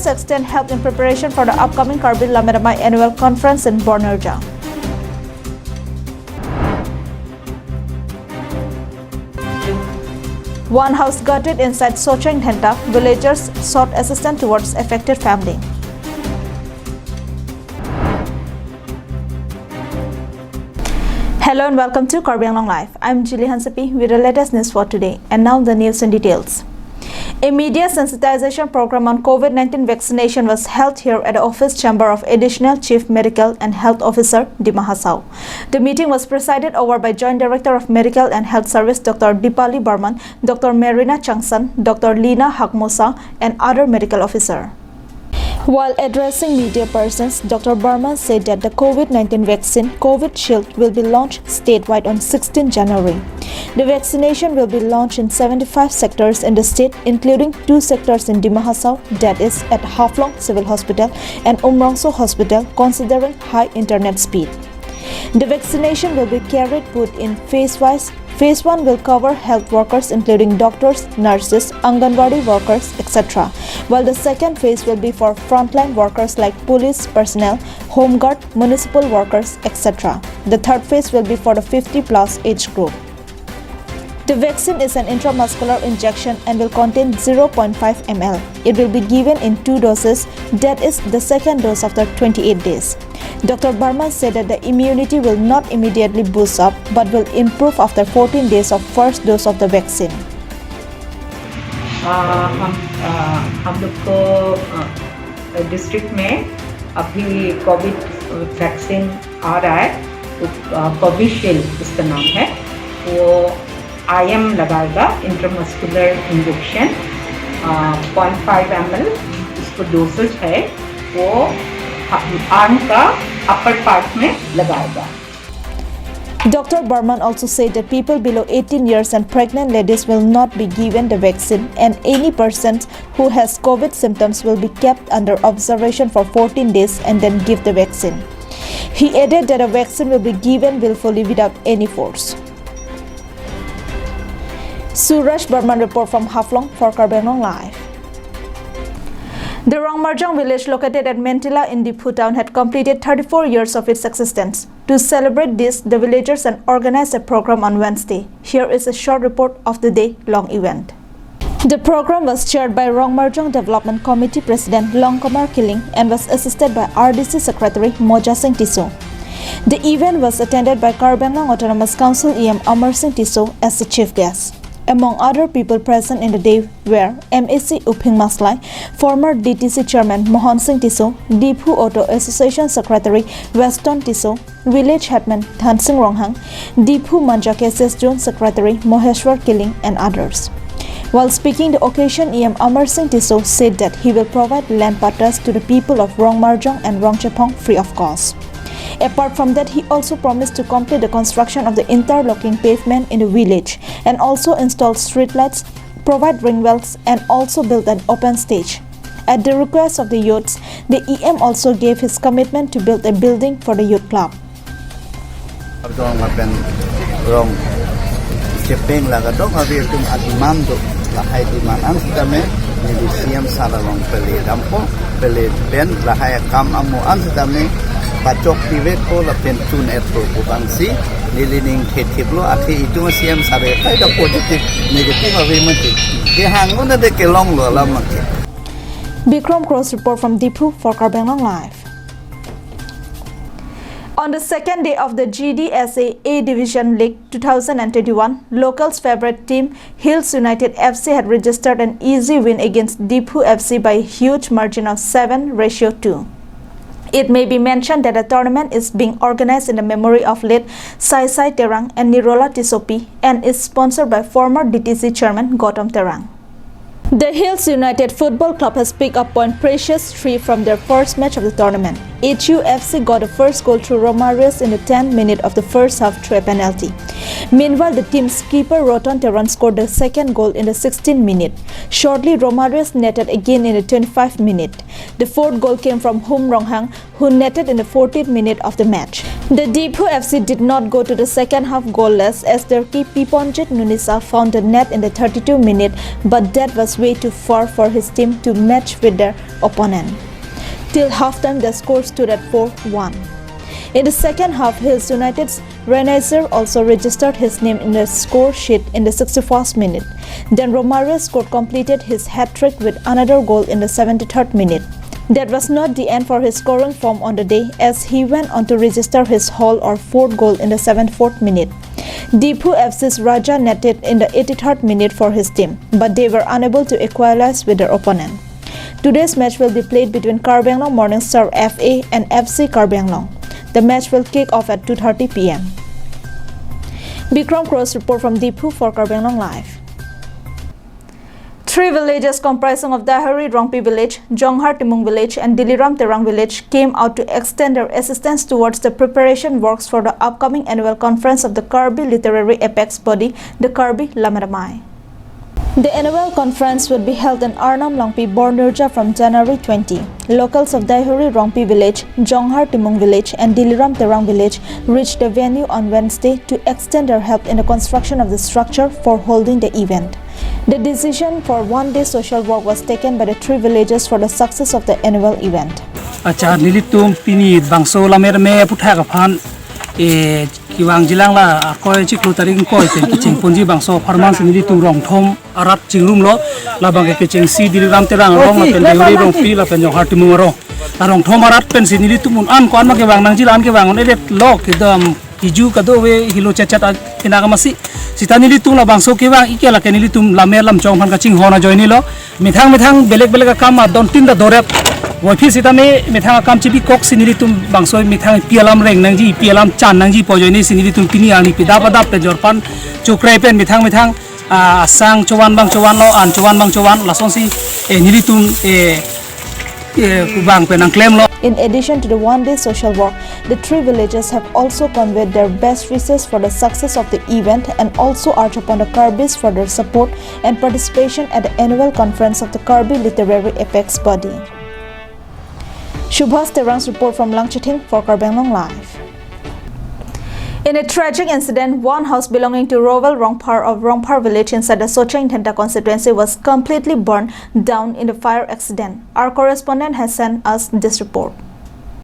Villagers extend help in preparation for the upcoming Karbil Lamadamai annual conference in Bornerja. One house gutted inside Socheng Dhenta. Villagers sought assistance towards affected family. Hello and welcome to Karbi Anglong Live. I'm Julie Hansapi with the latest news for today. And now the news in details. A media sensitization program on COVID-19 vaccination was held here at the office chamber of Additional Chief Medical and Health Officer, Dimahasau. The meeting was presided over by Joint Director of Medical and Health Service Dr. Dipali Barman, Dr. Marina Changsan, Dr. Lina Hakmosa, and other medical officers. While addressing media persons, Dr. Barman said that the COVID-19 vaccine, COVID Shield, will be launched statewide on 16 January. The vaccination will be launched in 75 sectors in the state, including 2 sectors in Dimahasau, that is at Haflong Civil Hospital and Umrangso Hospital, considering high internet speed. The vaccination will be carried out in phase-wise. Phase 1 will cover health workers including doctors, nurses, Anganwadi workers, etc. While the second phase will be for frontline workers like police personnel, home guard, municipal workers, etc. The third phase will be for the 50+ age group. The vaccine is an intramuscular injection and will contain 0.5 ml. It will be given in 2 doses, that is the second dose after 28 days. Dr. Barman said that the immunity will not immediately boost up but will improve after 14 days of first dose of the vaccine. हम लोग को district में अभी Covid vaccine आ रहा है, Covishield इसका नाम है, वो IM लगाएगा, इंट्रामस्कुलर इंजेक्शन 0.5 ml इसको डोसेज है, वो आर्म का अपर पार्ट में लगाएगा. Dr. Barman also said that people below 18 years and pregnant ladies will not be given the vaccine, and any person who has COVID symptoms will be kept under observation for 14 days and then give the vaccine. He added that a vaccine will be given willfully without any force. Suraj Barman report from Haflong for Karbi Anglong Live. The Rongmarjong village located at Mentila in Diphu town had completed 34 years of its existence. To celebrate this, the villagers had organized a program on Wednesday. Here is a short report of the day-long event. The program was chaired by Rongmarjong Development Committee President Longkamar Kiling and was assisted by RDC Secretary Moja Singh Tiso. The event was attended by Karbi Anglong Autonomous Council EM Amar Singh Tiso as the chief guest. Among other people present in the day were MAC Uping Maslai, former DTC Chairman Mohan Singh Tiso, Diphu Auto Association Secretary Weston Tiso, Village Headman Than Singh Ronghang, Diphu Manjakeses Zone Secretary Moheshwar Kiling, and others. While speaking the occasion, EM Amar Singh Tiso said that he will provide land patras to the people of Rongmarjong and Rongchepong free of cost. Apart from that, he also promised to complete the construction of the interlocking pavement in the village and also install street lights, provide ring wells, and also build an open stage. At the request of the youths, the EM also gave his commitment to build a building for the youth club. Pacok piwet ko la pensun etro bangsi nilining khetiblo ati itu siam sare kai da positive negative ave mati ke hangun na de kelong lo la mati. Bikram Cross report from Diphu for Karbi Anglong Live. On the second day of the GDSA A Division League 2021, locals' favorite team Hills United FC had registered an easy win against Diphu FC by a huge margin of 7-2. It may be mentioned that the tournament is being organized in the memory of late Sai Sai Terang and Nirola Tisopi and is sponsored by former DTC Chairman Gautam Terang. The Hills United Football Club has picked up point precious 3 from their first match of the tournament. HUFC got the first goal through Romarius in the 10th minute of the first half through a penalty. Meanwhile, the team's keeper Rotan Teran scored the second goal in the 16th minute. Shortly, Romarius netted again in the 25th minute. The fourth goal came from Hum Ronghang, who netted in the 14th minute of the match. The Deephu FC did not go to the second half goalless as their keeper Piponjit Nunisa found the net in the 32 minute, but that was way too far for his team to match with their opponent. Till halftime, the score stood at 4-1. In the second half, Hills United's Renazer also registered his name in the score sheet in the 61st minute. Then Romario completed his hat-trick with another goal in the 73rd minute. That was not the end for his scoring form on the day, as he went on to register his whole or fourth goal in the 74th minute. Deephu FC's Raja netted in the 83rd minute for his team, but they were unable to equalize with their opponent. Today's match will be played between Karbi Anglong Morningstar FA and FC Karbi Anglong. The match will kick off at 2:30 p.m. Bikram Cross report from Deephu for Karbi Anglong Live. 3 villages comprising of Dahari Rongpi village, Jonghar Timung village and Diliram Terang village came out to extend their assistance towards the preparation works for the upcoming annual conference of the Karbi literary apex body, the Karbi Lamaramai. The annual conference will be held in Arnam Longpi, Bornurja from January 20. Locals of Daihuri Rongpi village, Jonghar Timung village and Diliram Terang village reached the venue on Wednesday to extend their help in the construction of the structure for holding the event. The decision for one-day social work was taken by the 3 villages for the success of the annual event. Acha nilitum pinit bangso lamer me putha kaphan kiwang jilang la koi chiklu taring koi ten kiching punji bangso farman nilitum rong thom arat chingrum lo labang ke kiching si Diliram Terang rong la pen deuri rong pi la pen Jonghar Timung ro rong thom arat pen nilitum un an kon ma ke wang nang jilan ke wang on elet lo kidam hiju kado we hilo chat kina kamasi sita nilitum la bangso ke wang ikela ke nilitum lamer lam chong phan ka ching hona joini lo mithang belek kam don tin da dorep Wafis kita me mithang kam cibi kok sinilitum bangso mithang pialam reng nangji pialam chan nangji pojoni sinilitum pini ani pidap pe jorpan cukrai pen mithang sang cowan bang cowan lo an cowan bang cowan langsung si nilitum bang penang claim lo. In addition to the one-day social walk, the 3 villages have also conveyed their best wishes for the success of the event and also urged upon the Karbis for their support and participation at the annual conference of the Karbi literary apex body. Shubhas Terang's report from Langchating for Karbi Anglong Live. In a tragic incident, one house belonging to Rowell Rongpar of Rongpar village inside the Sochang Thenta constituency was completely burned down in the fire accident. Our correspondent has sent us this report.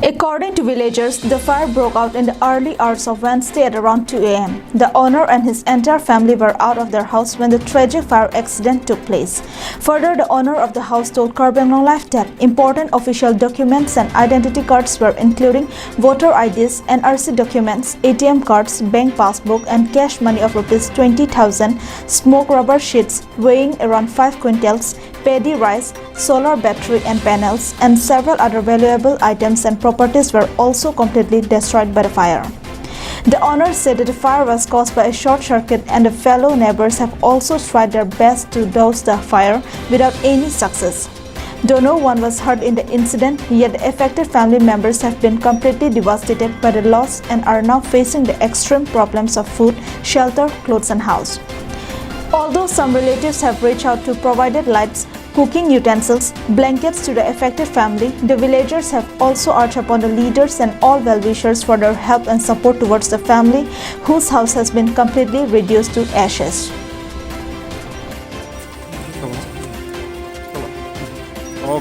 According to villagers, the fire broke out in the early hours of Wednesday at around 2 a.m. The owner and his entire family were out of their house when the tragic fire accident took place. Further, the owner of the house told Karbi Anglong Live that important official documents and identity cards were including voter IDs, NRC documents, ATM cards, bank passbook and cash money of Rs 20,000, smoke rubber sheets weighing around 5 quintals, paddy rice, solar battery and panels, and several other valuable items and properties were also completely destroyed by the fire. The owner said that the fire was caused by a short circuit and the fellow neighbors have also tried their best to douse the fire without any success. Though no one was hurt in the incident, yet the affected family members have been completely devastated by the loss and are now facing the extreme problems of food, shelter, clothes and house. Although some relatives have reached out to provide lights, cooking utensils, blankets to the affected family, the villagers have also urged upon the leaders and all well-wishers for their help and support towards the family whose house has been completely reduced to ashes.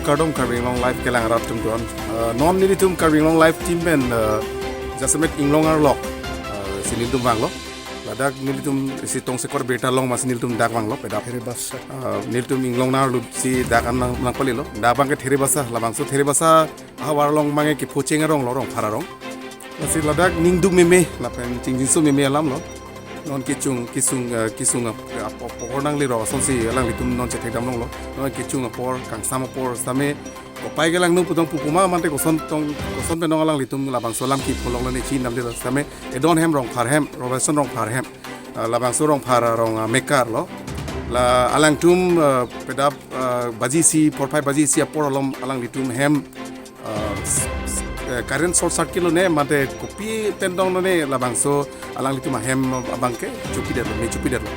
Kardom Karbi Anglong Live kelang rat tum tuan non ni tum Karbi Anglong Live team ben jasamet inglong ar lok sinil tum bang lo ladak nil tum si tong sekor beta long mas nil tum dak bang lo peda there bas nil tum inglong nar lu si dak an nang pali lo da bang ke there basa labang so there basa hawar long mange ki pocheng rong lo rong phara rong si ladak ning dum meme la pen ching jin so meme alam lo non kisung por nang li ro son si alang li tum non che thedam long lo non kisung por kang sam por same opai gelang nung putong pupuma mante ko son pe nong alang li tum labang so lam ki polong le chi nam le same e don hem rong phar hem robinson rong phar hem labang so rong phar rong mekar lo la alang tum pedap baji si por pai baji si por alom alang li tum hem current short circuit lo ne mate kopi tendong no ne labang so alang litu mahem abangke chupi der lo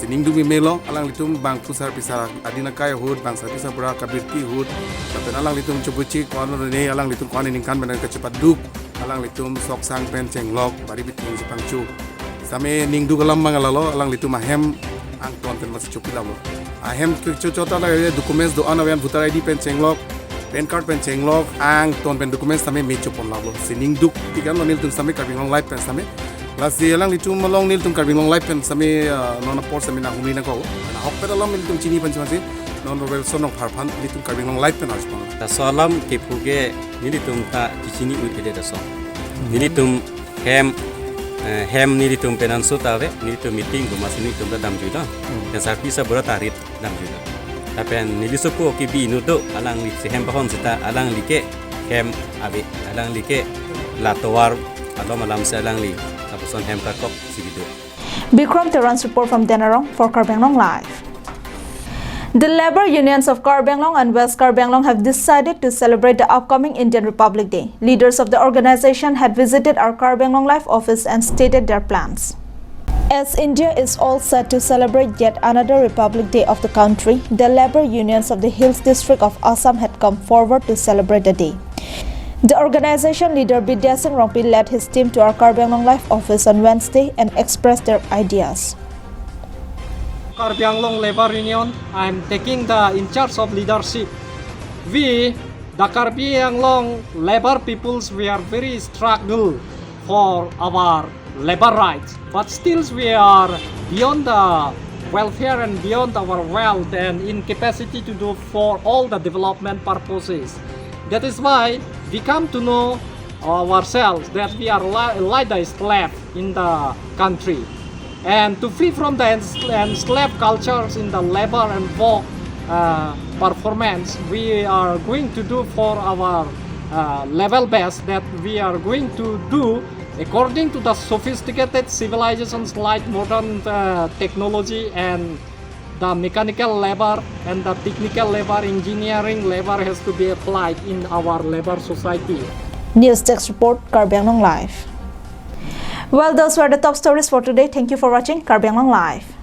sining du mi melo alang litum bang pusar pisar adina kai hud bang sar pisar bra kabirti hud tapi alang litum cubuci kon ne alang litum kon ning kan benar kecepat duk alang litum sok sang pen cenglok bari bitung jepang cu same ning du galam mangalalo alang litum ahem ang ton pen mas cupi lamo ahem cucota la documents do ana wen voter id pen cenglok pen card pen cenglok ang ton pen documents same me cupon lamo sining duk tigan lo nil tum same karbing long life pen same last year lang litum malong nil tum karbing long life pen same non por same na humi na ko na hok pe dalam litum chini pen chasi non robel sonok harpan litum karbing long life pen harus pang ta solam ke puge nilitum ta chini utile da so nilitum hem nilitum penan sutawe nilitum meeting gumas nilitum da dam juda dan sarpisa beratarit dam juda tapen nilisupu ki bi nudo alang li hem bahon sita alang like hem abe alang like latowar alo malam salang li tapuson hem kakop sibido. Bikram Terans report from Denarong for Karbenglong Live. The labor unions of Karbenglong and West Karbenglong have decided to celebrate the upcoming Indian Republic Day. Leaders of the organization had visited our Karbenglong Life office and stated their plans. As India is all set to celebrate yet another Republic Day of the country, the labor unions of the Hills District of Assam had come forward to celebrate the day. The organization leader Bidya Singh Rompi led his team to our Karbenglong Life office on Wednesday and expressed their ideas. Karbi Anglong Labor Union, I am taking the in charge of leadership. We, the Karbi Anglong labor peoples, we are very struggle for our labor rights, but still we are beyond the welfare and beyond our wealth and incapacity to do for all the development purposes. That is why we come to know ourselves that we are like the slave in the country. And to free from the enslaved cultures in the labor and work performance, we are going to do for our level best that we are going to do according to the sophisticated civilizations like modern technology and the mechanical labor and the technical labor, engineering labor has to be applied in our labor society. News Desk Report, Karbenglong Live. Well, those were the top stories for today. Thank you for watching Karbenglong Live.